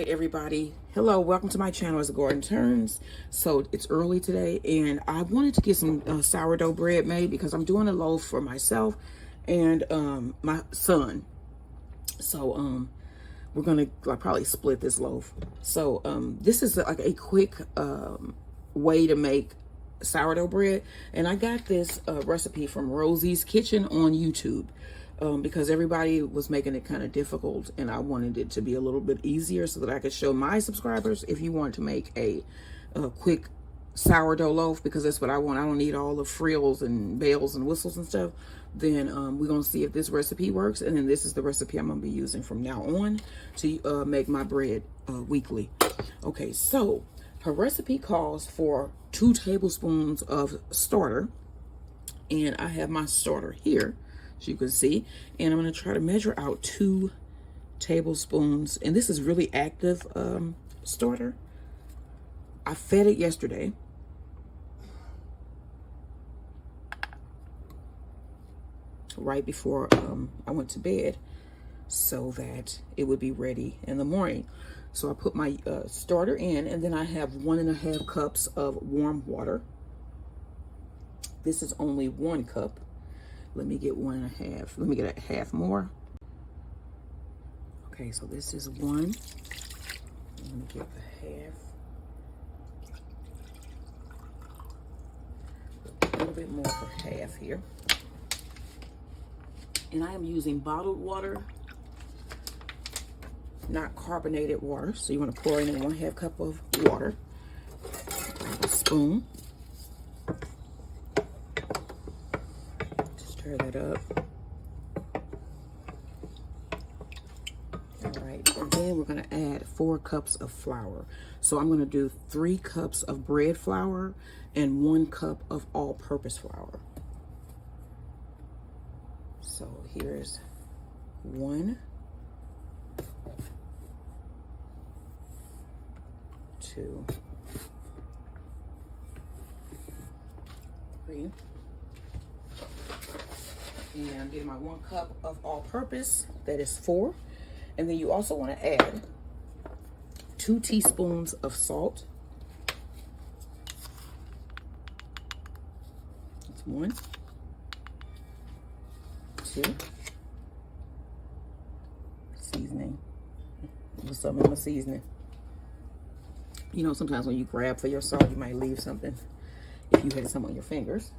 right, everybody. Hello, welcome to my channel. It's Garden Turns. So it's early today, and I wanted to get some sourdough bread made because I'm doing a loaf for myself and my son. So we're gonna probably split this loaf. So this is like a quick way to make sourdough bread, and I got this recipe from Rosie's Kitchen on YouTube. Because everybody was making it kind of difficult, and I wanted it to be a little bit easier so that I could show my subscribers if you want to make a quick sourdough loaf, because that's what I want. I don't need all the frills and bells and whistles and stuff. Then we're going to see if this recipe works, and then this is the recipe I'm going to be using from now on to make my bread weekly. Okay, so her recipe calls for 2 tablespoons of starter, and I have my starter here, as you can see, and I'm going to try to measure out 2 tablespoons, and this is really active starter. I fed it yesterday, right before I went to bed, so that it would be ready in the morning. So I put my starter in, and then I have 1.5 cups of warm water. This is only 1 cup. Let me get 1.5. Let me get a half more. Okay, so this is 1. Let me get the half. A little bit more for half here. And I am using bottled water, not carbonated water. So you want to pour in 1/2 cup of water. A spoon. Stir that up. All right, and then we're going to add 4 cups of flour. So I'm going to do 3 cups of bread flour and 1 cup of all-purpose flour. So here's 1, 2, 3. And I'm getting my 1 cup of all-purpose, that is 4. And then you also want to add 2 teaspoons of salt. That's 1, 2. Seasoning. There's something in my seasoning. You know, sometimes when you grab for your salt, you might leave something if you had some on your fingers.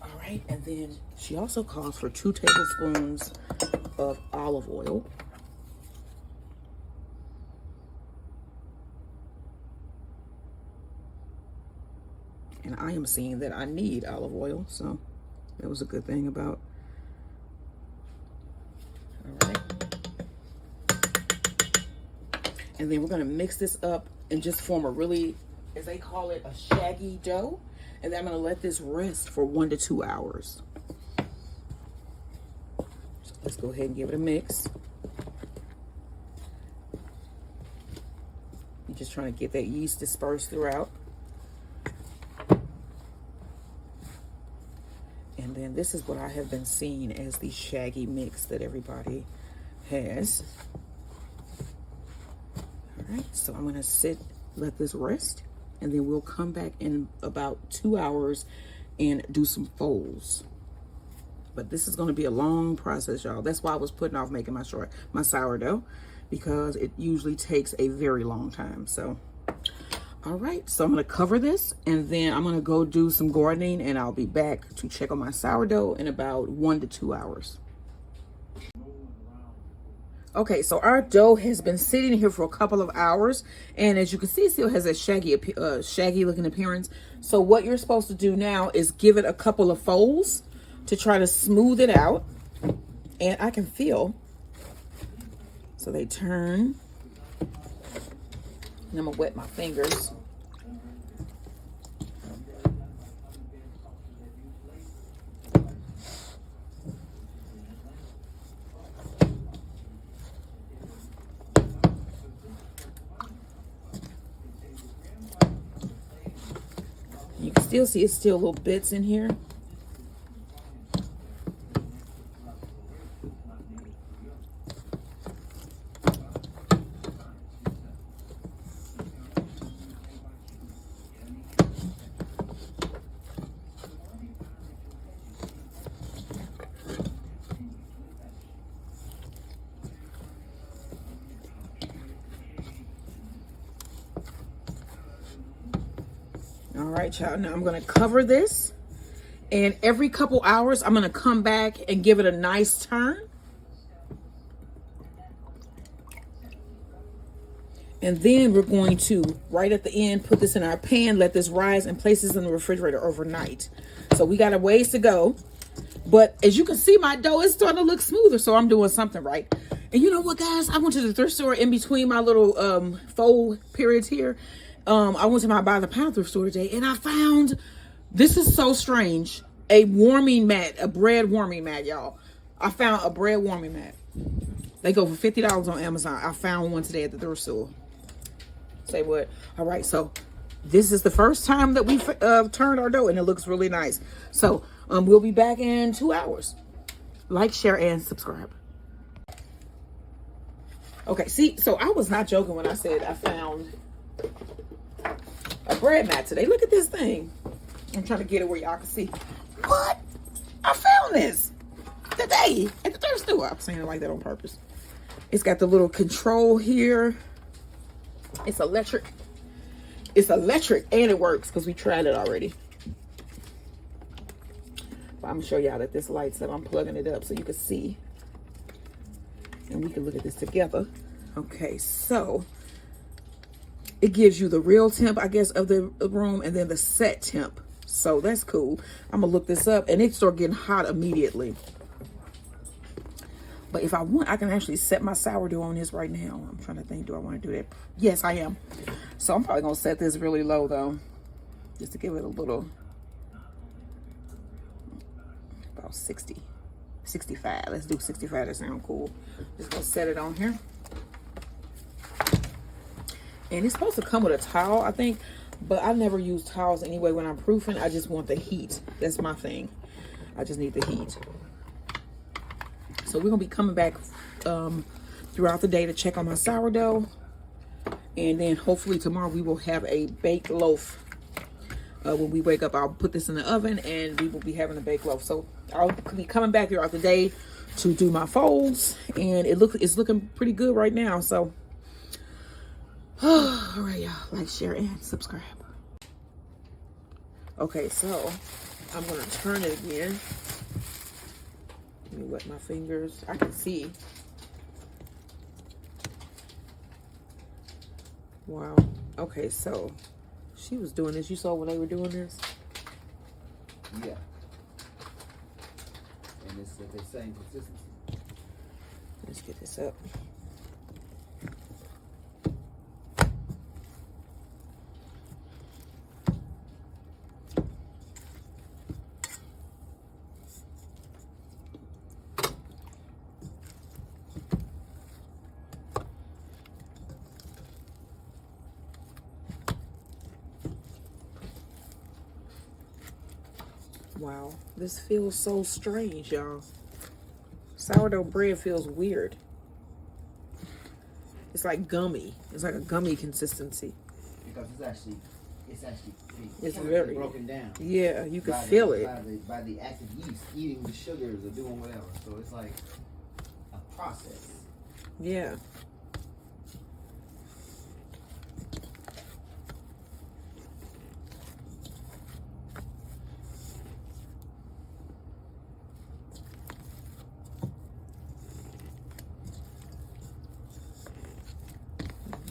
All right, and then she also calls for 2 tablespoons of olive oil. And I am seeing that I need olive oil, so that was a good thing about. All right. And then we're going to mix this up and just form a really, as they call it, a shaggy dough. And then I'm going to let this rest for 1 to 2 hours. So let's go ahead and give it a mix. You're just trying to get that yeast dispersed throughout. And then this is what I have been seeing as the shaggy mix that everybody has. All right, so I'm going to let this rest. And then we'll come back in about 2 hours and do some folds. But this is going to be a long process, y'all. That's why I was putting off making my sourdough, because it usually takes a very long time. So, all right. So I'm going to cover this, and then I'm going to go do some gardening, and I'll be back to check on my sourdough in about 1 to 2 hours. Okay, so our dough has been sitting here for a couple of hours, and as you can see, it still has a shaggy looking appearance. So what you're supposed to do now is give it a couple of folds to try to smooth it out. And I can feel, so they turn, and I'm gonna wet my fingers. You can still see it's still little bits in here. right, y'all. Now I'm gonna cover this, and every couple hours I'm gonna come back and give it a nice turn. And then we're going to, right at the end, put this in our pan, let this rise, and place this in the refrigerator overnight. So we got a ways to go. But as you can see, my dough is starting to look smoother, so I'm doing something right. And you know what, guys? I went to the thrift store in between my little fold periods here. I went to my By the Pound thrift store today, and I found, this is so strange, a warming mat, a bread warming mat, y'all. I found a bread warming mat. They go for $50 on Amazon. I found one today at the thrift store. Say what? All right, so this is the first time that we've turned our dough, and it looks really nice. So we'll be back in 2 hours. Like, share, and subscribe. Okay, see, so I was not joking when I said I found a bread mat today. Look at this thing. I'm trying to get it where y'all can see. What? I found this today at the thrift store. I'm saying it like that on purpose. It's got the little control here. It's electric. It's electric, and it works because we tried it already. But I'm gonna show y'all that this lights up. I'm plugging it up so you can see, and we can look at this together. Okay, so it gives you the real temp, I guess, of the room, and then the set temp. So that's cool. I'm gonna look this up, and it started getting hot immediately. But if I want, I can actually set my sourdough on this right now. I'm trying to think, do I want to do that? Yes, I am. So I'm probably going to set this really low, though, just to give it a little, about 60, 65. Let's do 65. That sounds cool. Just going to set it on here. And it's supposed to come with a towel, I think, but I never use towels anyway when I'm proofing. I just want the heat. That's my thing. I just need the heat. So we're going to be coming back throughout the day to check on my sourdough. And then hopefully tomorrow we will have a baked loaf. When we wake up, I'll put this in the oven and we will be having a baked loaf. So I'll be coming back throughout the day to do my folds. And it's looking pretty good right now. So, all right, y'all. Like, share, and subscribe. Okay, so I'm going to turn it again. Let me wet my fingers. I can see. Wow. Okay, so she was doing this. You saw when they were doing this? Yeah. And it's the same consistency. Let's get this up. Wow, this feels so strange, y'all. Sourdough bread feels weird. It's like gummy. It's like a gummy consistency. Because it's actually it's very broken down. Yeah, you can feel it. By the active yeast eating the sugars or doing whatever. So it's like a process. Yeah.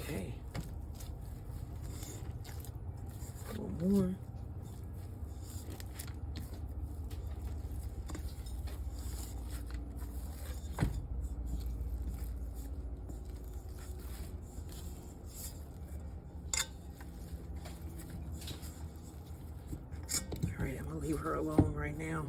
Okay. One more. All right, I'm gonna leave her alone right now.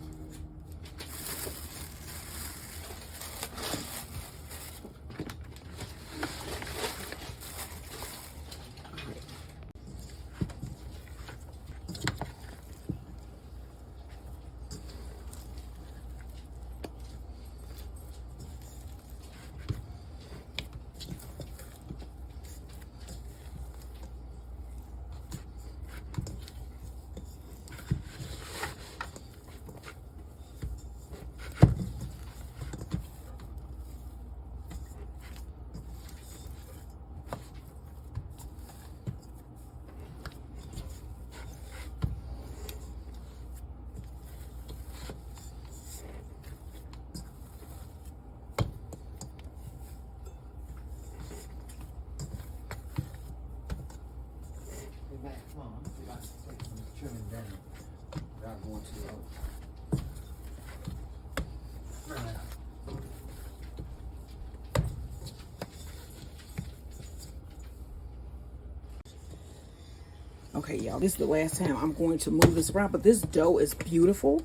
Okay, y'all, this is the last time I'm going to move this around, but this dough is beautiful.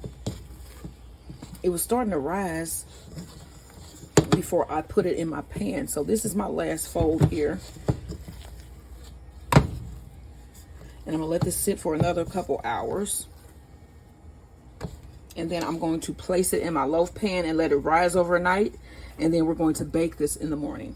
It was starting to rise before I put it in my pan. So this is my last fold here. And I'm gonna let this sit for another couple hours. And then I'm going to place it in my loaf pan and let it rise overnight. And then we're going to bake this in the morning.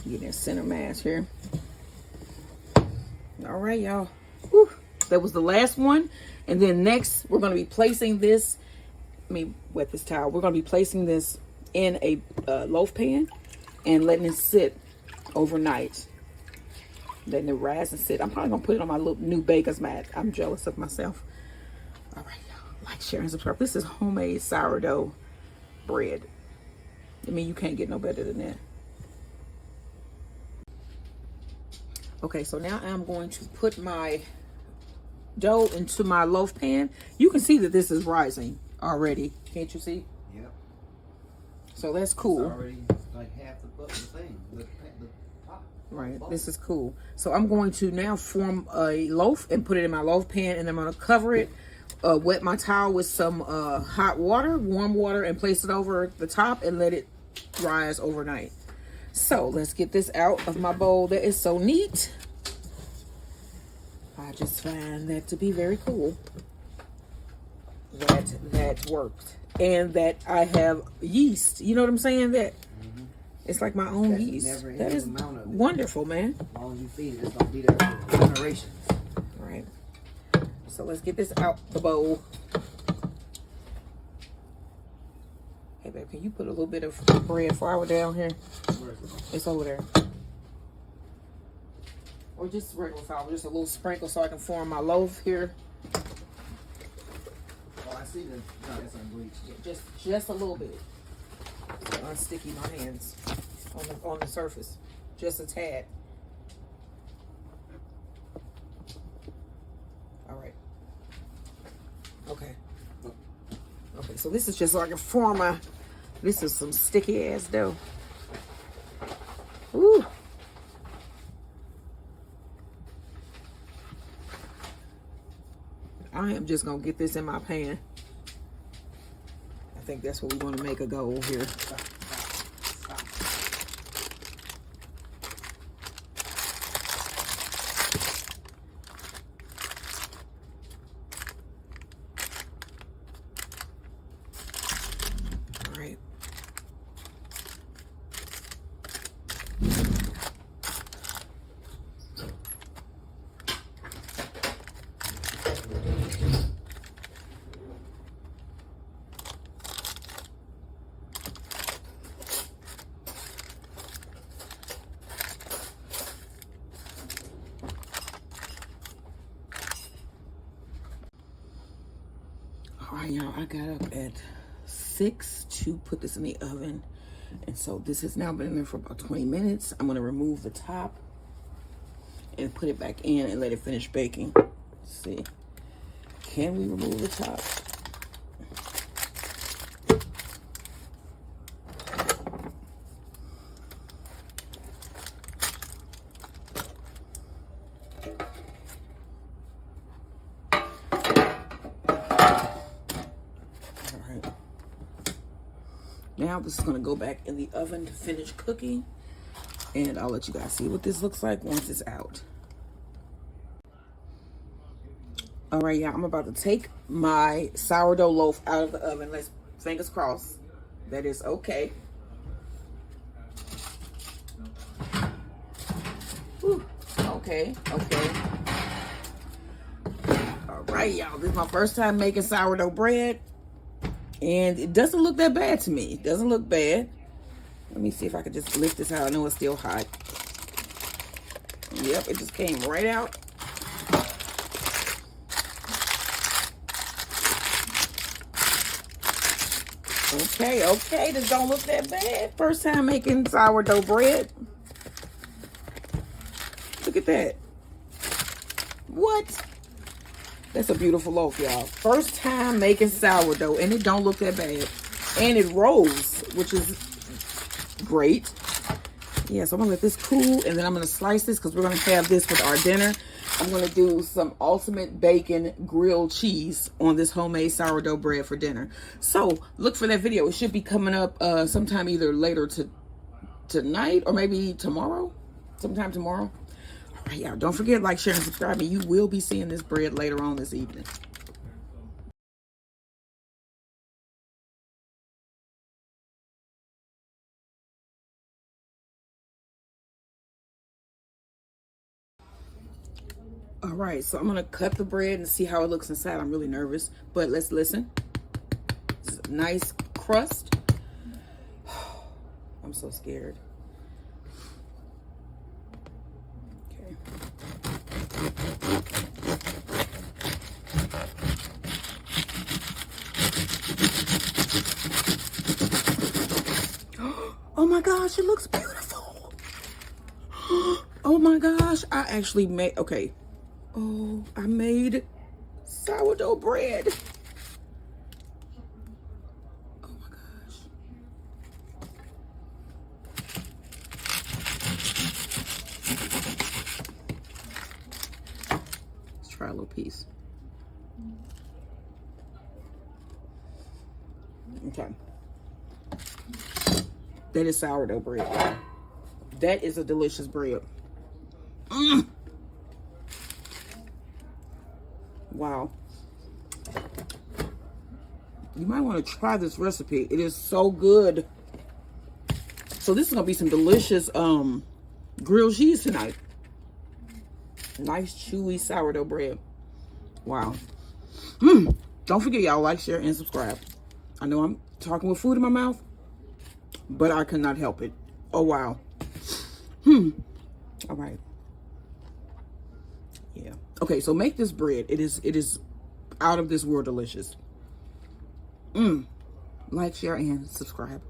Getting that center mass here. All right, y'all. Whew. That was the last one. And then next, we're going to be placing this. Let me wet this towel. We're going to be placing this in a loaf pan and letting it sit overnight. Letting it rise and sit. I'm probably going to put it on my little new baker's mat. I'm jealous of myself. All right, y'all. Like, share, and subscribe. This is homemade sourdough bread. I mean, you can't get no better than that. Okay, so now I'm going to put my dough into my loaf pan. You can see that this is rising already. Can't you see? Yep. So that's cool. It's already like half the thing, the top. Right, this is cool. So I'm going to now form a loaf and put it in my loaf pan, and I'm going to cover it, wet my towel with some hot water, warm water, and place it over the top and let it rise overnight. So let's get this out of my bowl. That is so neat. I just find that to be very cool. That worked. And that I have yeast. You know what I'm saying? That it's like my own yeast. That is wonderful, man. As long as you feed it, it's going to be there for generations. Right. So let's get this out the bowl. Hey, babe, can you put a little bit of bread flour down here? Where is it? It's over there. Or just regular flour, just a little sprinkle so I can form my loaf here. Oh, I see the, no, it's unbleached. Just a little bit. So unsticky my hands on the surface. Just a tad. All right. Okay. Okay, so this is just so I can form my, this is some sticky ass dough. Ooh. I am just gonna get this in my pan. I think that's what we want to make a goal here. All right. All right, y'all, I got up at 6 to put this in the oven. And so this has now been in there for about 20 minutes. I'm gonna remove the top and put it back in and let it finish baking. Let's see, can we remove the top? Now this is going to go back in the oven to finish cooking, and I'll let you guys see what this looks like once it's out. All right, y'all, I'm about to take my sourdough loaf out of the oven. Let's fingers crossed that is okay. Whew. Okay. All right, y'all. This is my first time making sourdough bread. And it doesn't look that bad to me. It doesn't look bad. Let me see if I could just lift this out. I know it's still hot. Yep, it just came right out. Okay, this don't look that bad. First time making sourdough bread. Look at that. What? That's a beautiful loaf, y'all. First time making sourdough, and it don't look that bad. And it rolls, which is great. Yeah, so I'm gonna let this cool, and then I'm gonna slice this because we're gonna have this with our dinner. I'm gonna do some ultimate bacon grilled cheese on this homemade sourdough bread for dinner. So look for that video. It should be coming up sometime either later tonight or maybe tomorrow. Sometime tomorrow. All right, y'all. Don't forget, like, share, and subscribe. And you will be seeing this bread later on this evening. All right, so I'm gonna cut the bread and see how it looks inside. I'm really nervous, but let's listen. It's a nice crust. I'm so scared. Okay. Oh my gosh, it looks beautiful. Oh my gosh, I actually made, okay. Oh, I made sourdough bread. Oh my gosh. Let's try a little piece. Okay. That is sourdough bread. That is a delicious bread. Mm. Wow. You might want to try this recipe. It is so good. So this is going to be some delicious grilled cheese tonight. Nice chewy sourdough bread. Wow. Don't forget, y'all, like, share, and subscribe. I know I'm talking with food in my mouth, but I cannot help it. Oh, wow. All right. Yeah. Okay, so make this bread. It is out of this world delicious. Like, share, and subscribe.